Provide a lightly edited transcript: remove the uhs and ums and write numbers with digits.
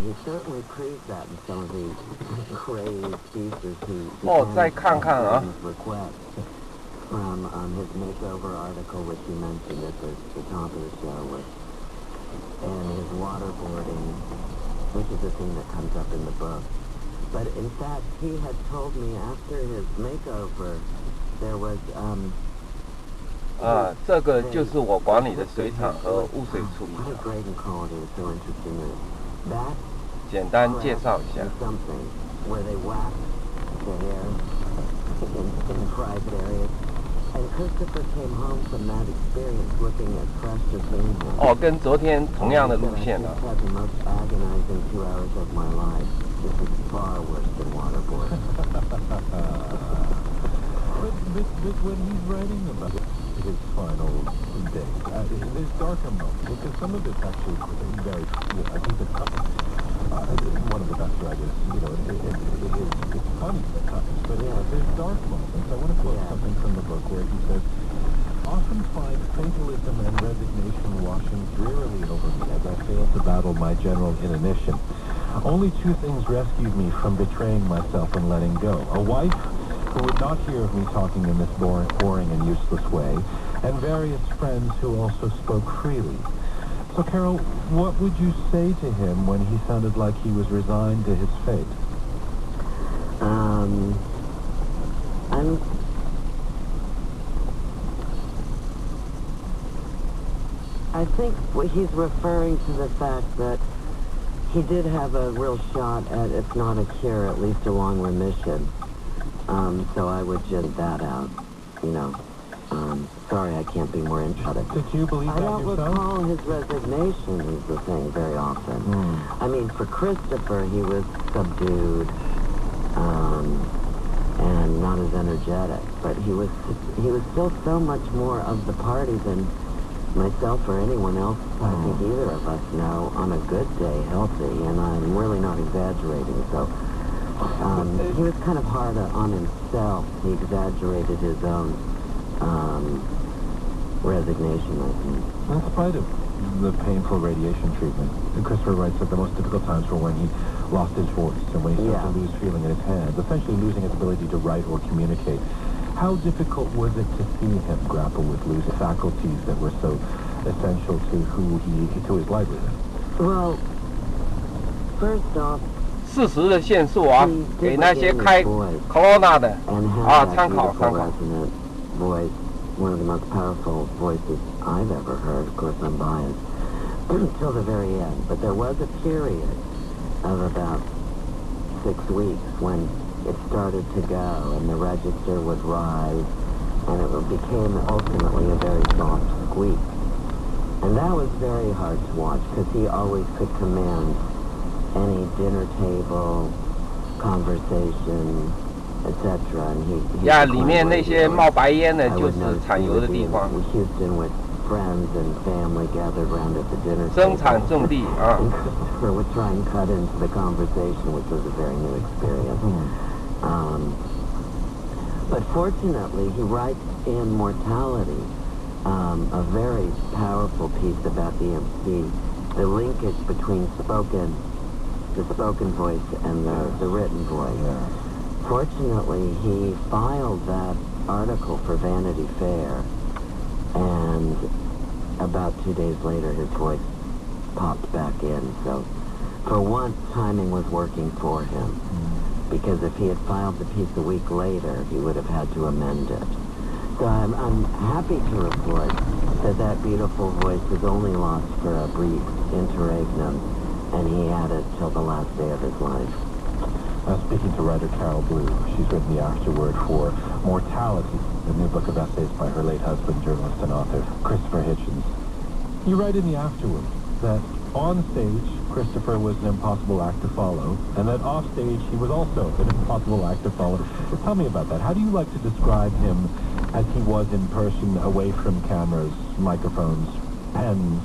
he certainly proves that in some of these crazed pieces.再看看啊。Request from his makeover article, which he mentioned at the top of the show, and his waterboarding, which is a thing that comes up in the book. But in fact, he had told me after his makeover, there was 这个就是我管理的水厂和污水处理厂。简单介绍一下。跟昨天同样的路线了。But when he's writing about his final day, there's darker moments, because some of it's actually very, I think it's one of the best writers, it's funny at times, but there's dark moments. I want to quote something from the book where he says, "Often find fatalism and resignation washing drearily over me as I fail to battle my general inanition. Only two things rescued me from betraying myself and letting go. A wife who would not hear of me talking in this boring and useless way, and various friends who also spoke freely." So, Carol, what would you say to him when he sounded like he was resigned to his fate? I think he's referring to the fact that he did have a real shot at, if not a cure, at least a long remission. So I would just that out, sorry, I can't be more interested. Did you believe that yourself? I don't recall his resignation is the thing very often. I mean, for Christopher, he was subdued, and not as energetic, but he was still so much more of the party than myself or anyone else, I think either of us know, on a good day, healthy, and I'm really not exaggerating, so he was kind of hard on himself. He exaggerated his own resignation, I think. In spite of the painful radiation treatment, Christopher writes that the most difficult times were when he lost his voice and when he started to lose feeling in his hands, essentially losing his ability to write or communicate. How difficult was it to see him grapple with losing faculties that were so essential to to his livelihood? Well, first off, 事实的线索啊，给那些开 Corona 的参考。Voice, one of the most powerful voices I've ever heard. Of course, I'm biased until the very end. But there was a period of about 6 weeks when it started to go, and the register would rise, and it became ultimately a very soft squeak. And that was very hard to watch because he always could command any dinner table conversation, etc. And he里面那些冒白烟的就是产油的地方。Houston with friends and family gathered around at the dinner table. 生产重地啊。And Christopher would try and cut into the conversation, which was a very new experience. But fortunately, he writes in Mortality a very powerful piece about EMC, the linkage between the spoken voice and the written voice. Fortunately, he filed that article for Vanity Fair, and about 2 days later, his voice popped back in. So, for once, timing was working for him, because if he had filed the piece a week later, he would have had to amend it. So I'm happy to report that beautiful voice was only lost for a brief interregnum, and he had it till the last day of his life. Speaking to writer Carol Blue, she's written the afterword for Mortality, the new book of essays by her late husband, journalist and author Christopher Hitchens. You write in the afterword that on stage, Christopher was an impossible act to follow, and that off stage, he was also an impossible act to follow. Tell me about that. How do you like to describe him as he was in person, away from cameras, microphones, pens?